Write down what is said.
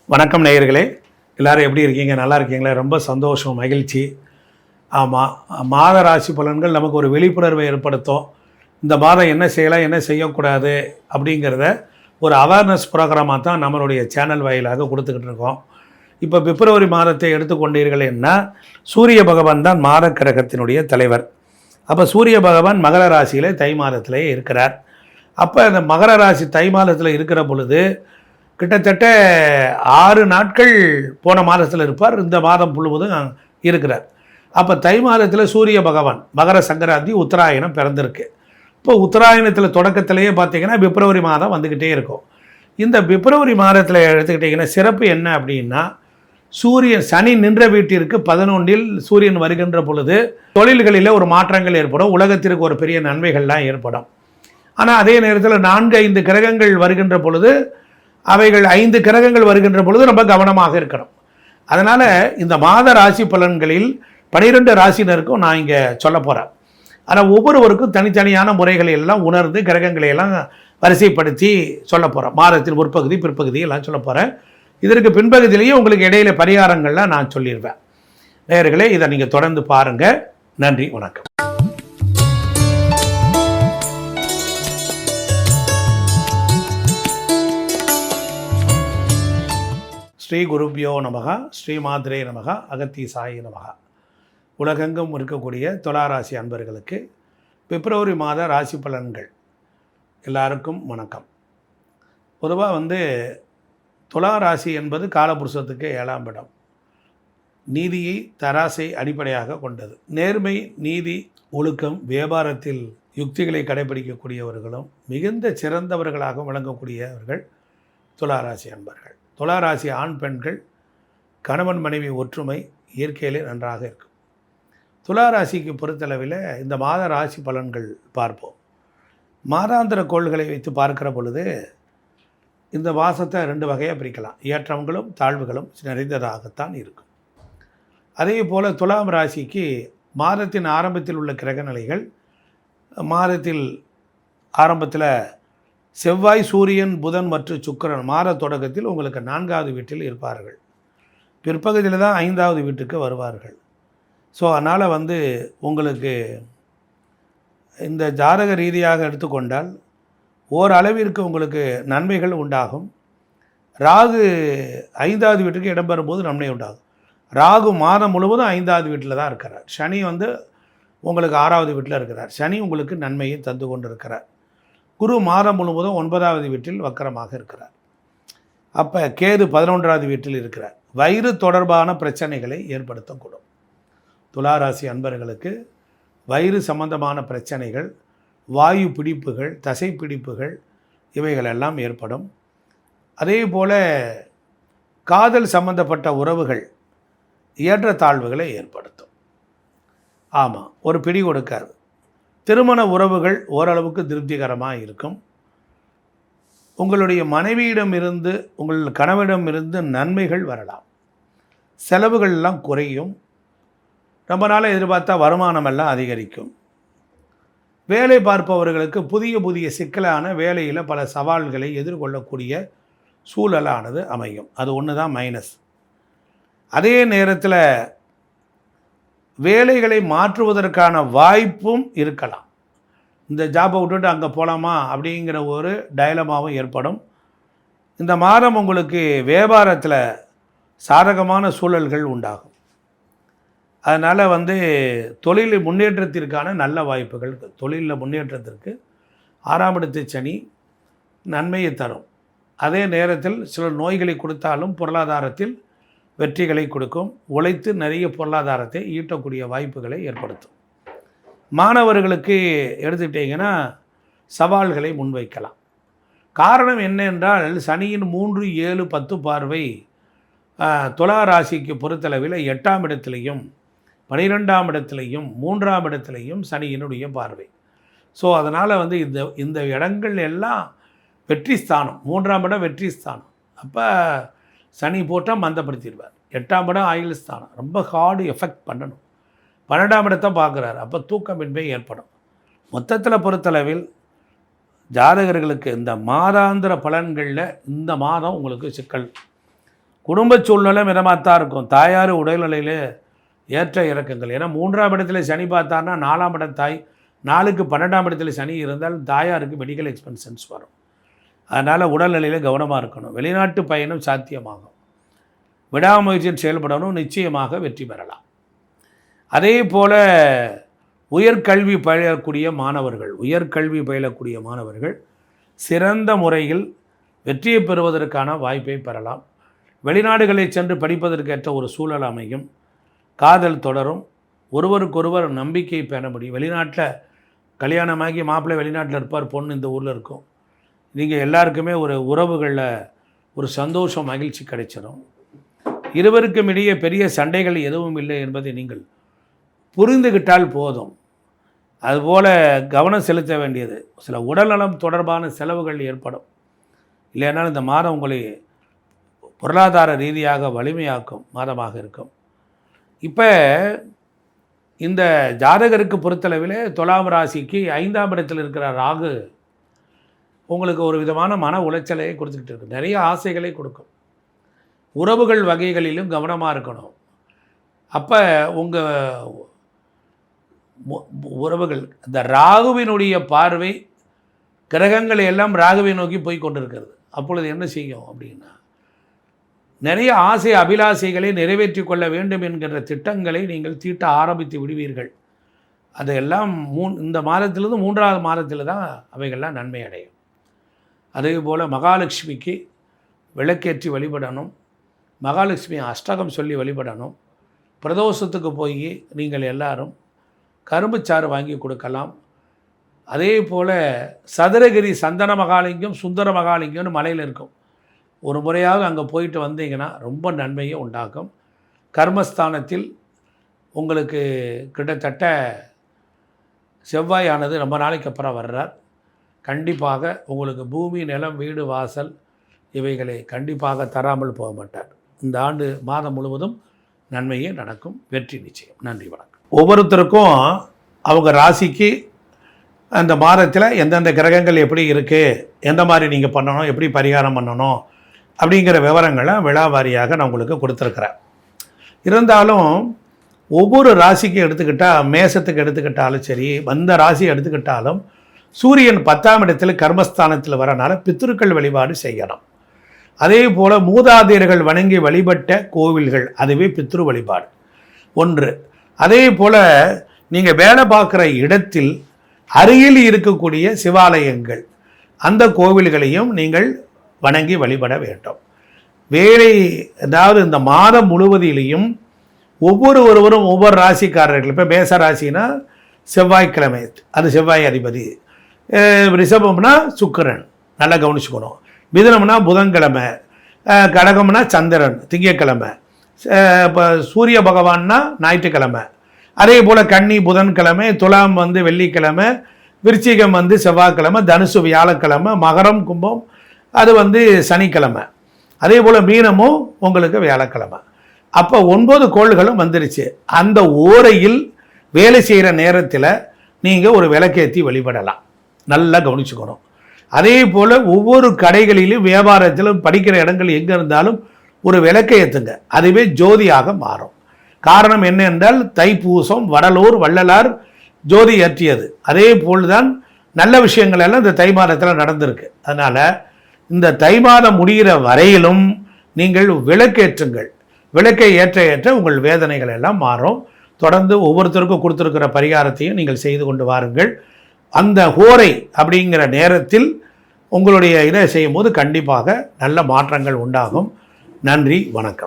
வணக்கம் நேயர்களே, எல்லோரும் எப்படி இருக்கீங்க? நல்லா இருக்கீங்களா? ரொம்ப சந்தோஷம், மகிழ்ச்சி. ஆமாம், மாத ராசி பலன்கள் நமக்கு ஒரு விழிப்புணர்வை ஏற்படுத்தும். இந்த மாதம் என்ன செய்யலாம், என்ன செய்யக்கூடாது அப்படிங்கிறத ஒரு அவேர்னஸ் ப்ரோக்ராமாக தான் நம்மளுடைய சேனல் வாயிலாக கொடுத்துக்கிட்டு இருக்கோம். இப்போ பிப்ரவரி மாதத்தை எடுத்துக்கொண்டீர்கள் என்ன, சூரிய பகவான் தான் மாத கிரகத்தினுடைய தலைவர். அப்போ சூரிய பகவான் மகர ராசியிலே தை மாதத்திலே இருக்கிறார். அப்போ அந்த மகர ராசி தை மாதத்தில் இருக்கிற பொழுது கிட்டத்தட்ட 6 நாட்கள் போன மாதத்தில் இருப்பார், இந்த மாதம் முழுவதும் இருக்கிறார். அப்போ தை மாதத்தில் சூரிய பகவான் மகர சங்கராந்தி உத்தராயணம் பிறந்திருக்கு. இப்போ உத்தராயணத்தில் தொடக்கத்திலேயே பார்த்திங்கன்னா பிப்ரவரி மாதம் வந்துக்கிட்டே இருக்கும். இந்த பிப்ரவரி மாதத்தில் எடுத்துக்கிட்டிங்கன்னா சிறப்பு என்ன அப்படின்னா, சூரியன் சனி நின்ற வீட்டிற்கு 11இல் சூரியன் வருகின்ற பொழுது தொழில்களில் ஒரு மாற்றங்கள் ஏற்படும், உலகத்திற்கு ஒரு பெரிய நன்மைகள்லாம் ஏற்படும். ஆனால் அதே நேரத்தில் 4-5 கிரகங்கள் வருகின்ற பொழுது அவைகள் 5 கிரகங்கள் வருகின்ற பொழுது ரொம்ப கவனமாக இருக்கணும். அதனால் இந்த மாத ராசி பலன்களில் 12 ராசினருக்கும் நான் இங்கே சொல்ல போகிறேன். ஆனால் ஒவ்வொருவருக்கும் தனித்தனியான முறைகளை எல்லாம் உணர்ந்து கிரகங்களை எல்லாம் வரிசைப்படுத்தி சொல்ல போகிறேன். மாதத்தில் முற்பகுதி பிற்பகுதி எல்லாம் சொல்ல போகிறேன். இதற்கு பின்பகுதியிலேயே உங்களுக்கு இடையில பரிகாரங்கள்லாம் நான் சொல்லிடுவேன். நேயர்களே, இதை நீங்கள் தொடர்ந்து பாருங்கள். நன்றி, வணக்கம். ஸ்ரீ குருப்யோ நமகா, ஸ்ரீ மாத்ரே நமகா, அகத்தீசாயி நமகா. உலகெங்கும் இருக்கக்கூடிய துளாராசி அன்பர்களுக்கு பிப்ரவரி மாத ராசி பலன்கள் எல்லாருக்கும் வணக்கம். பொதுவாக துளாராசி என்பது காலபுருஷத்துக்கு 7ஆம் இடம். நீதியை தராசை அடிப்படையாக கொண்டது. நேர்மை, நீதி, ஒழுக்கம், வியாபாரத்தில் யுக்திகளை கடைபிடிக்கக்கூடியவர்களும் மிகுந்த சிறந்தவர்களாக விளங்கக்கூடியவர்கள் துளாராசி அன்பர்கள். துளாராசி ஆண் பெண்கள் கணவன் மனைவி ஒற்றுமை இயற்கையிலே நன்றாக இருக்கும். துளாராசிக்கு பொறுத்தளவில் இந்த மாத ராசி பலன்கள் பார்ப்போம். மாதாந்திர கோள்களை வைத்து பார்க்கிற பொழுது இந்த மாதத்தை 2 வகையாக பிரிக்கலாம். ஏற்றங்களும் தாழ்வுகளும் நிறைந்ததாகத்தான் இருக்கும். அதே போல் துலாம் ராசிக்கு மாதத்தின் ஆரம்பத்தில் உள்ள கிரக நிலைகள், மாதத்தில் ஆரம்பத்தில் செவ்வாய், சூரியன், புதன் மற்றும் சுக்கிரன் மாத தொடக்கத்தில் உங்களுக்கு 4வது வீட்டில் இருப்பார்கள். பிற்பகுதியில் தான் 5வது வீட்டுக்கு வருவார்கள். ஸோ அதனால் உங்களுக்கு இந்த ஜாதக ரீதியாக எடுத்துக்கொண்டால் ஓரளவிற்கு உங்களுக்கு நன்மைகள் உண்டாகும். ராகு 5வது வீட்டுக்கு இடம்பெறும்போது நன்மை உண்டாகும். ராகு மாதம் முழுவதும் 5வது வீட்டில் தான் இருக்கிறார். சனி உங்களுக்கு 6வது வீட்டில் இருக்கிறார். சனி உங்களுக்கு நன்மையை தந்து கொண்டு இருக்கிறார். குரு மாதம் முழுவதும் 9வது வீட்டில் வக்கரமாக இருக்கிறார். அப்போ கேது 11வது வீட்டில் இருக்கிறார். வயிறு தொடர்பான பிரச்சனைகளை ஏற்படுத்தக்கூடும். துளாராசி அன்பர்களுக்கு வயிறு சம்பந்தமான பிரச்சனைகள், வாயு பிடிப்புகள், தசை பிடிப்புகள் இவைகளெல்லாம் ஏற்படும். அதே போல் காதல் சம்பந்தப்பட்ட உறவுகள் ஏற்றத்தாழ்வுகளை ஏற்படுத்தும். ஆமாம், ஒரு பிடி கொடுக்காது. திருமண உறவுகள் ஓரளவுக்கு திருப்திகரமாக இருக்கும். உங்களுடைய மனைவியிடமிருந்து, உங்கள் கணவனிடமிருந்து நன்மைகள் வரலாம். செலவுகள்லாம் குறையும். ரொம்ப நாளாக எதிர்பார்த்தா வருமானமெல்லாம் அதிகரிக்கும். வேலை பார்ப்பவர்களுக்கு புதிய புதிய சிக்கலான வேலையில் பல சவால்களை எதிர்கொள்ளக்கூடிய சூழலானது அமையும். அது ஒன்று தான் மைனஸ். அதே நேரத்தில் வேலைகளை மாற்றுவதற்கான வாய்ப்பும் இருக்கலாம். இந்த ஜாபை விட்டுட்டு அங்கே போகலாமா அப்படிங்கிற ஒரு டயலமாவும் ஏற்படும். இந்த மாதம் உங்களுக்கு வியாபாரத்தில் சாதகமான சூழல்கள் உண்டாகும். அதனால் தொழில் முன்னேற்றத்திற்கான நல்ல வாய்ப்புகள், தொழிலில் முன்னேற்றத்திற்கு 6ஆம் இடத்து சனி நன்மையை தரும். அதே நேரத்தில் சில நோய்களை கொடுத்தாலும் பொருளாதாரத்தில் வெற்றிகளை கொடுக்கும். உழைத்து நிறைய பொருளாதாரத்தை ஈட்டக்கூடிய வாய்ப்புகளை ஏற்படுத்தும். மாணவர்களுக்கு எடுத்துக்கிட்டிங்கன்னா சவால்களை முன்வைக்கலாம். காரணம் என்ன என்றால் சனியின் 3, 7, 10 பார்வை துலா ராசிக்கு பொறுத்தளவில் 8ஆம் இடத்திலையும் 12ஆம் இடத்திலையும் 3ஆம் இடத்திலையும் சனியினுடைய பார்வை. ஸோ அதனால் இந்த இடங்கள் எல்லாம் வெற்றி ஸ்தானம். 3ஆம் இடம் வெற்றி ஸ்தானம். அப்போ சனி போட்டால் மந்தப்படுத்திடுவார். 8ஆம் இடம் ஆயுள் ஸ்தானம், ரொம்ப ஹார்டு எஃபெக்ட் பண்ணணும். 12ஆம் இடத்தை பார்க்குறாரு, அப்போ தூக்கமின்மை ஏற்படும். மொத்தத்தில் பொறுத்தளவில் ஜாதகர்களுக்கு இந்த மாதாந்திர பலன்களில் இந்த மாதம் உங்களுக்கு சிக்கல். குடும்ப சூழ்நிலை மிதமாகத்தான் இருக்கும். தாயார் உடல்நிலையில் ஏற்ற இறக்கங்கள். ஏன்னா 3ஆம் இடத்துல சனி பார்த்தார்னா 4ஆம் இடம் தாய், 4க்கு 12ஆம் இடத்துல சனி இருந்தால் தாயாருக்கு மெடிக்கல் எக்ஸ்பென்சன்ஸ் வரும். அதனால் உடல்நிலையில் கவனமாக இருக்கணும். வெளிநாட்டு பயணம் சாத்தியமாகும். விடாமுயற்சியில் செயல்படணும், நிச்சயமாக வெற்றி பெறலாம். அதே போல் உயர்கல்வி பயிலக்கூடிய மாணவர்கள் சிறந்த முறையில் வெற்றியை பெறுவதற்கான வாய்ப்பை பெறலாம். வெளிநாடுகளை சென்று படிப்பதற்கேற்ற ஒரு சூழல் அமையும். காதல் தொடரும். ஒருவருக்கொருவர் நம்பிக்கை பெற முடியும். வெளிநாட்டில் கல்யாணமாகி மாப்பிள்ளை வெளிநாட்டில் இருப்பார், பொண்ணு இந்த ஊரில் இருக்கும். நீங்கள் எல்லாருக்குமே ஒரு உறவுகளில் ஒரு சந்தோஷம், மகிழ்ச்சி கிடைச்சிடும். இருவருக்கும் இடையே பெரிய சண்டைகள் எதுவும் இல்லை என்பதை நீங்கள் புரிந்துகிட்டால் போதும். அதுபோல் கவனம் செலுத்த வேண்டியது சில உடல்நலம் தொடர்பான செலவுகள் ஏற்படும். இல்லைனால் இந்த மாதம் உங்களை பொருளாதார ரீதியாக வலிமையாக்கும் மாதமாக இருக்கும். இப்போ இந்த ஜாதகருக்கு பொறுத்தளவில் துலாம் ராசிக்கு 5ஆம் இடத்தில் இருக்கிற ராகு உங்களுக்கு ஒரு விதமான மன உளைச்சலை கொடுத்துக்கிட்டு இருக்கு. நிறைய ஆசைகளை கொடுக்கும். உறவுகள் வகைகளிலும் கவனமாக இருக்கணும். அப்போ உங்கள் உறவுகள் இந்த ராகுவினுடைய பார்வை கிரகங்களை எல்லாம் ராகுவை நோக்கி போய் கொண்டிருக்கிறது. அப்பொழுது என்ன செய்யும் அப்படின்னா, நிறைய ஆசை அபிலாசைகளை நிறைவேற்றி கொள்ள வேண்டும் என்கின்ற திட்டங்களை நீங்கள் தீட்ட ஆரம்பித்து விடுவீர்கள். அதையெல்லாம் இந்த மாதத்திலிருந்து 3ஆவது மாதத்தில் தான் அவைகள்லாம் நன்மை அடையும். அதே போல் மகாலட்சுமிக்கு விளக்கேற்றி வழிபடணும். மகாலட்சுமி அஷ்டகம் சொல்லி வழிபடணும். பிரதோஷத்துக்கு போய் நீங்கள் எல்லாரும் கரும்புச்சாறு வாங்கி கொடுக்கலாம். அதே போல் சதுரகிரி சந்தன மகாலிங்கம், சுந்தர மகாலிங்கம்னு மலையில் இருக்கும். ஒரு முறையாவது அங்கே போயிட்டு வந்தீங்கன்னா ரொம்ப நன்மையை உண்டாக்கும். கர்மஸ்தானத்தில் உங்களுக்கு கிட்டத்தட்ட செவ்வாயானது ரொம்ப நாளைக்கு அப்புறம் வர்றார். கண்டிப்பாக உங்களுக்கு பூமி, நிலம், வீடு, வாசல் இவைகளை கண்டிப்பாக தராமல் போக மாட்டார். இந்த ஆண்டு மாதம் முழுவதும் நன்மையே நடக்கும். வெற்றி நிச்சயம். நன்றி, வணக்கம். ஒவ்வொருத்தருக்கும் அவங்க ராசிக்கு அந்த மாதத்தில் எந்தெந்த கிரகங்கள் எப்படி இருக்குது, எந்த மாதிரி நீங்கள் பண்ணணும், எப்படி பரிகாரம் பண்ணணும் அப்படிங்கிற விவரங்களை விழாவாரியாக நான் உங்களுக்கு கொடுத்துருக்குறேன். இருந்தாலும் ஒவ்வொரு ராசிக்கு எடுத்துக்கிட்டால், மேசத்துக்கு எடுத்துக்கிட்டாலும் சரி, வந்த ராசி எடுத்துக்கிட்டாலும் சூரியன் 10ஆம் இடத்தில் கர்மஸ்தானத்தில் வரனால பித்ருக்கள் வழிபாடு செய்யணும். அதே போல் மூதாதையர்கள் வணங்கி வழிபட்ட கோவில்கள், அதுவே பித்ரு வழிபாடு ஒன்று. அதே போல் நீங்கள் வேலை பார்க்குற இடத்தில் அருகில் இருக்கக்கூடிய சிவாலயங்கள், அந்த கோவில்களையும் நீங்கள் வணங்கி வழிபட வேண்டும். வேலை, அதாவது இந்த மாதம் முழுவதிலையும் ஒவ்வொருவரும் ஒவ்வொரு ராசிக்காரர்கள், இப்போ மேச ராசினா செவ்வாய்க்கிழமை, அது செவ்வாய் அதிபதி. ரிஷபம்னா சுக்கிரன், நல்லா கவனிச்சுக்கணும். மிதுனம்னா புதன்கிழமை, கடகம்னா சந்திரன் திங்கட்கிழமை, இப்போ சூரிய பகவான்னா ஞாயிற்றுக்கிழமை. அதே போல் கன்னி புதன்கிழமை, துலாம் வெள்ளிக்கிழமை, விருச்சிகம் செவ்வாய்க்கிழமை, தனுசு வியாழக்கிழமை, மகரம் கும்பம் அது சனிக்கிழமை. அதே போல் மீனமும் உங்களுக்கு வியாழக்கிழமை. அப்போ 9 கோள்களும் வந்துருச்சு. அந்த ஓரையில் வேலை செய்கிற நேரத்தில் நீங்கள் ஒரு விளக்கேற்றி வழிபடலாம். நல்லா கவனிச்சுக்கணும். அதே போல் ஒவ்வொரு கடைகளிலும், வியாபாரத்திலும், படிக்கிற இடங்கள் எங்கே இருந்தாலும் ஒரு விளக்கை ஏற்றுங்க. அதுவே ஜோதியாக மாறும். காரணம் என்ன என்றால், தைப்பூசம் வடலூர் வள்ளலார் ஜோதி ஏற்றியது. அதே போல்தான் நல்ல விஷயங்கள் எல்லாம் இந்த தை மாதத்தில் நடந்திருக்கு. அதனால் இந்த தை மாதம் முடிகிற வரையிலும் நீங்கள் விளக்கேற்றுங்கள். விளக்கை ஏற்ற ஏற்ற உங்கள் வேதனைகள் எல்லாம் மாறும். தொடர்ந்து ஒவ்வொருத்தருக்கும் கொடுத்துருக்கிற பரிகாரத்தையும் நீங்கள் செய்து கொண்டு வாருங்கள். அந்த ஹோரை அப்படிங்கிற நேரத்தில் உங்களுடைய இதை செய்யும்போது கண்டிப்பாக நல்ல மாற்றங்கள் உண்டாகும். நன்றி, வணக்கம்.